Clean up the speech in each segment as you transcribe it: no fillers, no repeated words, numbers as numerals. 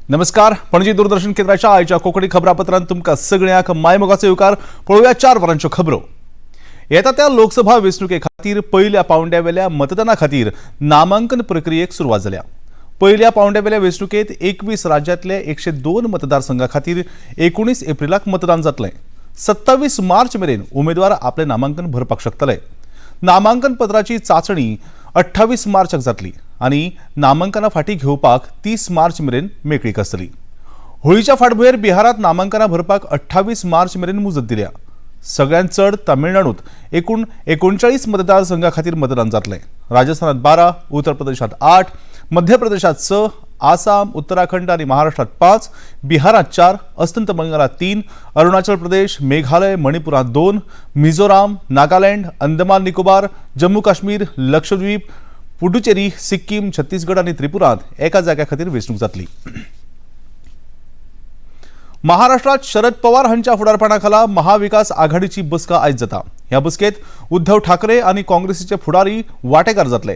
नमस्कार. पणजी दूरदर्शन केंद्राच्या आयच्या कोकणी खबरापत्रांत तुमका सगळ्यांक मायमोगाचो येवकार. पळोवया 4 वरांच्यो खबरो. येता त्या लोकसभा वेंचणुके खातीर पहिल्या पावंड्या वेल्या मतदाना खातीर नामांकन प्रक्रियेक सुरवात जाल्या. पहिल्या पावंड्या वेल्या वेंचणुकेत 21 राज्यांतले 102 मतदारसंघां खातीर 19 एप्रिलाक मतदान जातलें. 27 मार्च मेरेन उमेदवार आपले नामांकन भरपाक शकतले. नामांकन पत्राची चाचणी 28 मार्चाक जातली आनी नामांकना फाटीं घेवपाक 30 मार्च मेरेन मेकळीक आसतली. होळीच्या फाटभुंयेर बिहारात नामांकना भरपाक 28 मार्च मेरेन मुजत दिल्या. सगळ्यांत चड तामिळनाडूत एकूण 39 मतदारसंघां खातीर मतदान जातलें. राजस्थानात 12, उत्तर प्रदेशात 8, मध्य प्रदेशात 6, आसाम, उत्तराखंड आणि महाराष्ट्रात 5, बिहारात 4, अस्तंत बंगालात 3, अरुणाचल प्रदेश, मेघालय, मणिपुरात 2, मिझोराम, नागालँड, अंदमान निकोबार, जम्मू काश्मीर, लक्षद्वीप, पुडुचेरी, सिक्कीम, छत्तीसगड आणि त्रिपुरात एका जाग्या खातीर वेंचणूक जातली. महाराष्ट्रात शरद पवार हांच्या फुडारपणाखाला महाविकास आघाडीची बसका आयज जाता. ह्या बसकेत उद्धव ठाकरे आणि काँग्रेसीचे फुडारी वांटेकार जातले.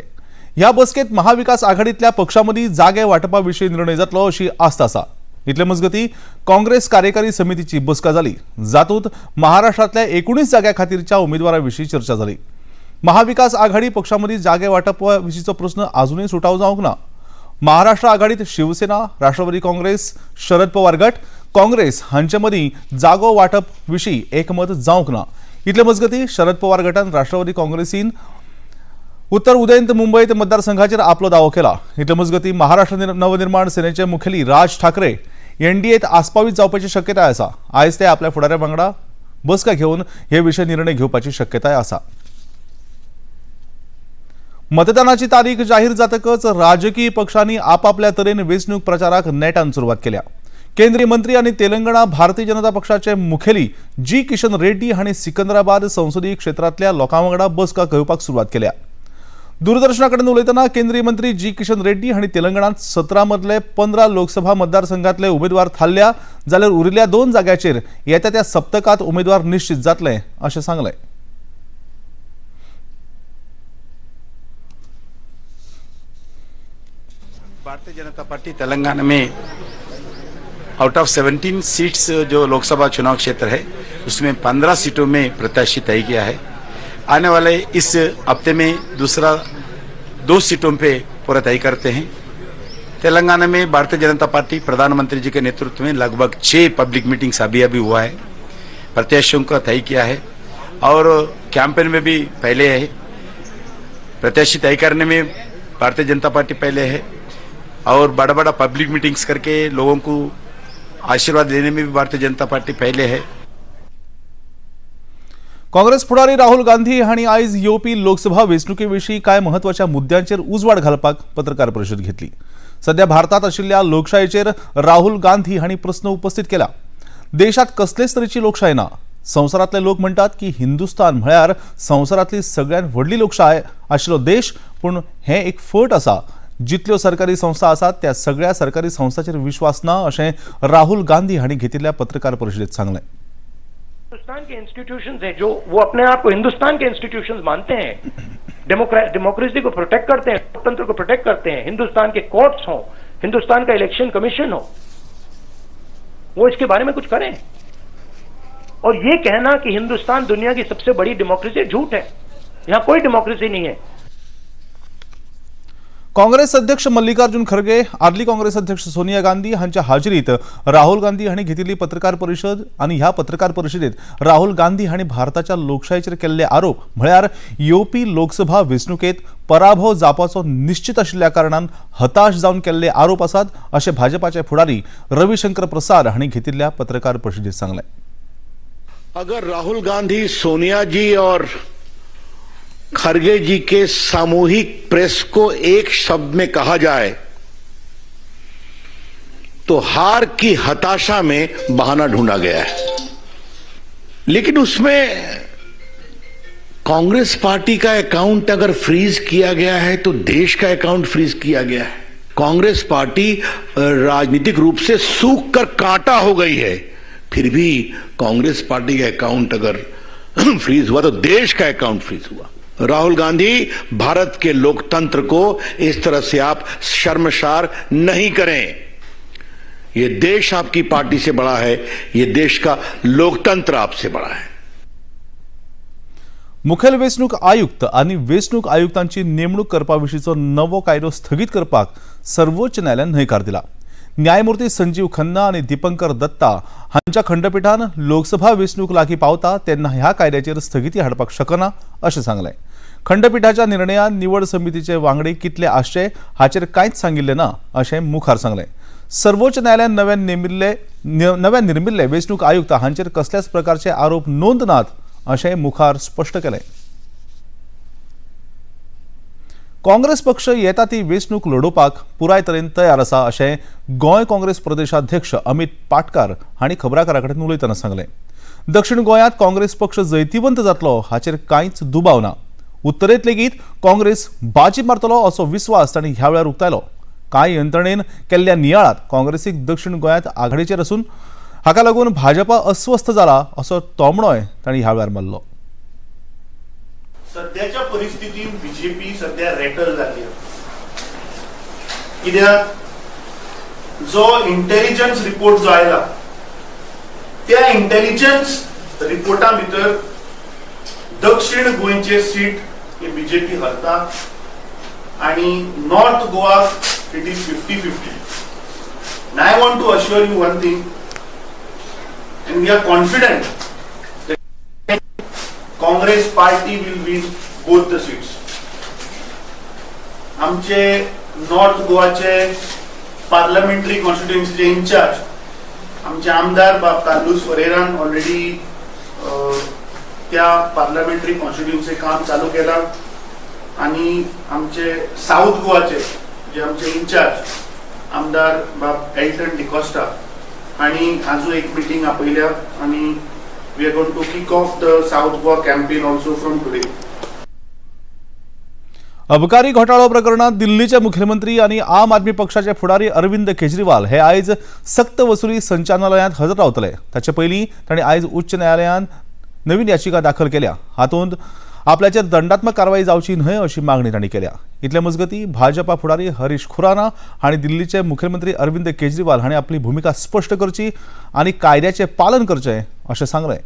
ह्या बसकेत महाविकास आघाडीतल्या पक्षांमदी जागे वाटपाविशीं निर्णय जातलो अशी आस्त आसा. इतले मजगती काँग्रेस कार्यकारी समितीची बसका जाली. जातूंत महाराष्ट्रातल्या 19 जाग्या खातीरच्या उमेदवारांविशीं चर्चा जाली. महाविकास आघाडी पक्षांमदी जागे वाटपाविशींचो प्रस्न अजूनय सुटाव जावंक ना. महाराष्ट्र आघाडीत शिवसेना, राष्ट्रवादी काँग्रेस, शरद पवार गट, काँग्रेस हांचे मदीं जागो वाटप विशीं एकमत जावंक ना. इतले मजगती शरद पवार गटान राष्ट्रवादी काँग्रेसीन उत्तर उदयंत मुंबईत मतदारसंघाचेर आपलो दावो केला. इतले मजगती महाराष्ट्र नवनिर्माण सेनेचे मुखेली राज ठाकरे एनडीएत आस्पावीत जावपाची शक्यताय आसा. आयज ते आपल्या फुडाऱ्या वांगडा बसका घेवन हे विशय निर्णय घेवपाची शक्यताय आसा. मतदानाची तारीख जाहीर जातकच राजकीय पक्षांनी आपापल्या तरेन वेंचणूक प्रचाराक नेटान सुरवात केल्या. केंद्रीय मंत्री आणि तेलंगणा भारतीय जनता पक्षाचे मुखेली जी किशन रेड्डी हांणी सिकंदराबाद संसदीय क्षेत्रातल्या लोकां वांगडा बसका घेवपाक सुरवात केल्या. दूरदर्शनाकडेन उलयतना केंद्रीय मंत्री जी किशन रेड्डी हांणी तेलंगणात 17 मदले 15 लोकसभा मतदारसंघातले उमेदवार थारल्या जाल्यार उरिल्ल्या 2 जाग्याचेर येत्या त्या सप्तकात उमेदवार निश्चित जातले अशें सांगलें. भारतीय जनता पार्टी तेलंगाना में आउट ऑफ 17 सीट्स जो लोकसभा चुनाव क्षेत्र है उसमें 15 सीटों में प्रत्याशी तय किया है. आने वाले इस हफ्ते में दूसरा 2 सीटों पे पूरा तय करते हैं. तेलंगाना में भारतीय जनता पार्टी प्रधानमंत्री जी के नेतृत्व में लगभग 6 पब्लिक मीटिंग्स अभी हुआ है. प्रत्याशियों का तय किया है और कैंपेन में भी पहले है. प्रत्याशी तय करने में भारतीय जनता पार्टी पहले है और बड़ा बड़ा पब्लिक मीटिंग्स करके लोगों को आशीर्वाद देने में भी भारतीय जनता पार्टी पहले है. काँग्रेस फुडारी राहुल गांधी हांणी आयज येवपी लोकसभा वेंचणुकेविशीं कांय म्हत्वाच्या मुद्द्यांचेर उजवाड घालपाक पत्रकार परिशद घेतली. सध्या भारतात आशिल्ल्या लोकशायेचेर राहुल गांधी हांणी प्रस्न उपस्थित केला. देशात कसलेच तरेची लोकशाय ना. संवसारांतले लोक म्हणटात की हिंदुस्तान म्हळ्यार संवसारांतली सगळ्यांत व्हडली लोकशाय आशिल्लो देश, पूण हें एक फट आसा. जितल्यो सरकारी संस्था आसात त्या सगळ्या सरकारी संस्थांचेर विश्वास ना अशें राहुल गांधी हांणी घेतिल्ल्या पत्रकार परिशदेंत सांगलें. हिंदुस्तान के इंस्टीट्यूशंस हैं जो वो अपने आप को हिंदुस्तान के इंस्टीट्यूशंस मानते हैं, डेमोक्रेसी को प्रोटेक्ट करते हैं, लोकतंत्र को प्रोटेक्ट करते हैं. हिंदुस्तान के कोर्ट्स हो, हिंदुस्तान का इलेक्शन कमीशन हो, वो इसके बारे में कुछ करें. और ये कहना कि हिंदुस्तान दुनिया की सबसे बड़ी डेमोक्रेसी झूठ है. यहां कोई डेमोक्रेसी नहीं है. काँग्रेस अध्यक्ष मल्लिकार्जुन खरगे, आदली काँग्रेस अध्यक्ष सोनिया गांधी हांच्या हाजिरीत राहुल गांधी हांणी घेतिल्ली पत्रकार परिशद आनी ह्या पत्रकार परिशदेंत राहुल गांधी हांणी भारताच्या लोकशायेचेर केल्ले आरोप म्हळ्यार येवपी लोकसभा वेंचणुकेत पराभव जावपाचो निश्चित आशिल्ल्या कारणान हताश जावन केल्ले आरोप आसात अशें भाजपाचे फुडारी रविशंकर प्रसाद हांणी घेतिल्ल्या पत्रकार परिशदेंत सांगलें. अगर राहुल गांधी, सोनिया जी और खरगे जी के सामूहिक प्रेस को एक शब्द में कहा जाए तो हार की हताशा में बहाना ढूंढा गया है. लेकिन उसमें कांग्रेस पार्टी का अकाउंट अगर फ्रीज किया गया है तो देश का अकाउंट फ्रीज किया गया है. कांग्रेस पार्टी राजनीतिक रूप से सूख कर कांटा हो गई है. फिर भी कांग्रेस पार्टी का अकाउंट अगर फ्रीज हुआ तो देश का अकाउंट फ्रीज हुआ. राहुल गांधी, भारत के लोकतंत्र को इस तरह से आप शर्मसार नहीं करें. ये देश आपकी पार्टी से बड़ा है, ये देश का लोकतंत्र आपसे बड़ा है। मुखेल वेंचणूक आयुक्त आणि वेंचणूक आयुक्तांची नेमणूक करपाविशींचो नवो कायदो स्थगीत करपाक सर्वोच्च न्यायालयान न्हयकार दिला। न्यायमूर्ती संजीव खन्ना आणि दीपंकर दत्ता हांच्या खंडपीठान लोकसभा वेंचणूक लागीं पावता तेन्ना ह्या कायद्याचेर स्थगिती हाडपाक शकना अशें सांगलें। खंडपीठाच्या निर्णयान निवड समितीचे वांगडी कितले आसचे हाचेर कांयच सांगिल्लें ना अशें मुखार सांगलें। सर्वोच्च न्यायालयान नव्यान निर्मिल्ले वेंचणूक आयुक्त हांचेर कसल्याच प्रकारचे आरोप नोंद नात अशें मुखार स्पश्ट केलें। काँग्रेस पक्ष येता ती वेंचणूक लडोवपाक पुराय तरेन तयार आसा अशें गोंय काँग्रेस प्रदेशाध्यक्ष अमित पाटकार हांणी खबराकारां कडेन उलयतना सांगलें। दक्षिण गोंयांत काँग्रेस पक्ष जैतिवंत जातलो हाचेर कांयच दुबाव ना। उत्तरेंत लेगीत काँग्रेस बाजी मारतलो असो विस्वास तांणी ह्या वेळार उक्तायलो। कांय यंत्रणेन केल्ल्या नियाळात काँग्रेसीक दक्षिण गोंयांत आघाडीचेर आसून हाका लागून भाजपा अस्वस्थ जाला असो तोमणोय तांणी ह्या वेळार मारलो। सध्याच्या परिस्थितीत बीजेपी सध्या रेटल जाल्ली कित्याक जो इंटेलिजन्स रिपोर्ट जो आयला त्या इंटेलिजन्स रिपोर्टा भितर दक्षिण गोंयचे सीट हे बीजेपी हरता आणि north Goa it is 50-50. And I want to assure you one thing, and we are confident that Congress party will win both the seats. आमचे नॉर्थ गोवाचे पार्लमेंटरी कॉन्स्टिट्युएन्सीचे इंचार्ज आमचे आमदार बाब कार्लूस फरेरान ऑलरेडी त्या पार्लमेंटरी कॉन्स्टिट्युएन्सी काम चालू केला आणि आमचे साऊथ गोवाचे जे आमचे इंचार्ज आमदार बाब एल्टन डिकोस्टा आणि आजू एक मीटिंग आपयल्या आणि we are going to kick off the south Goa campaign also from today. अबकारी घोटाळो प्रकरणात दिल्लीचे मुख्यमंत्री आणि आम आदमी पक्षाचे फुडारी अरविंद केजरीवाल हे आयज सक्त वसुली संचालनालयात हजर रावतले। ताचे पयलीं तांणी आयज उच्च न्यायालयात नवीन याचिका दाखल केल्या। हातूंत आपल्याचेर दंडात्मक कारवाई जावची न्हय अशी मागणी तांणी केल्या। इतले मजगतीं भाजपा फुडारी हरीश खुराना हांणी दिल्लीचे मुख्यमंत्री अरविंद केजरीवाल हांणी आपली भूमिका स्पश्ट करची आनी कायद्याचें पालन करचें अशें सांगलें।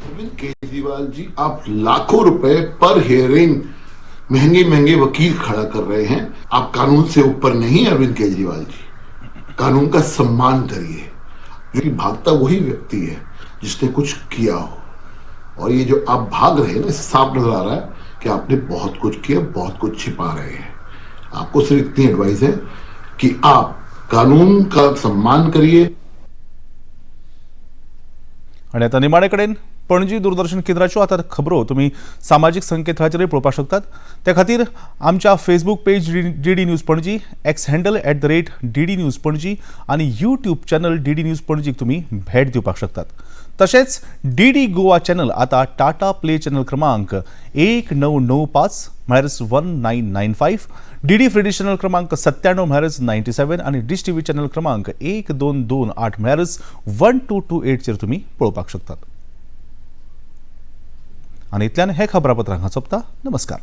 अरविंद केजरीवाल जी, आप लाखों रुपए पर हियरिंग महंगे महंगे वकील खड़ा कर रहे हैं। आप कानून से ऊपर नहीं अरविंद केजरीवाल जी, कानून का सम्मान करिए। क्योंकि भागता वही व्यक्ति है जिसने कुछ किया हो, और ये जो आप भाग रहे हैं ना, इससे साफ नजर आ रहा है कि आपने बहुत कुछ किया, बहुत कुछ छिपा रहे हैं। आपको सिर्फ इतनी एडवाइस है कि आप कानून का सम्मान करिए। आणि आता निमाणे कडेन पणजी दूरदर्शन केंद्राच्यो आता खबरो तुम्ही सामाजीक संकेतथळाचेर पळोवपाक शकतात। त्या खातीर आमच्या Facebook page DD news Panaji, x handle @DD news Panaji आणि यूट्यूब चॅनल डीडी न्यूज पणजीक तुम्ही भेट दिवपाक शकतात। तशेंच डीडी गोवा चॅनल आता टाटा प्ले चॅनल क्रमांक 1995 म्हळ्यार 1995, डीडी फ्री डिश चॅनल क्रमांक 97 म्हळ्यार 97 आणि डिश टीव्ही चॅनल क्रमांक 1228 म्हळ्यार 1228 चेर तुम्ही पळोवपाक शकतात। आणि इतल्यान हे खबरापत्र हांगा सोंपता। नमस्कार।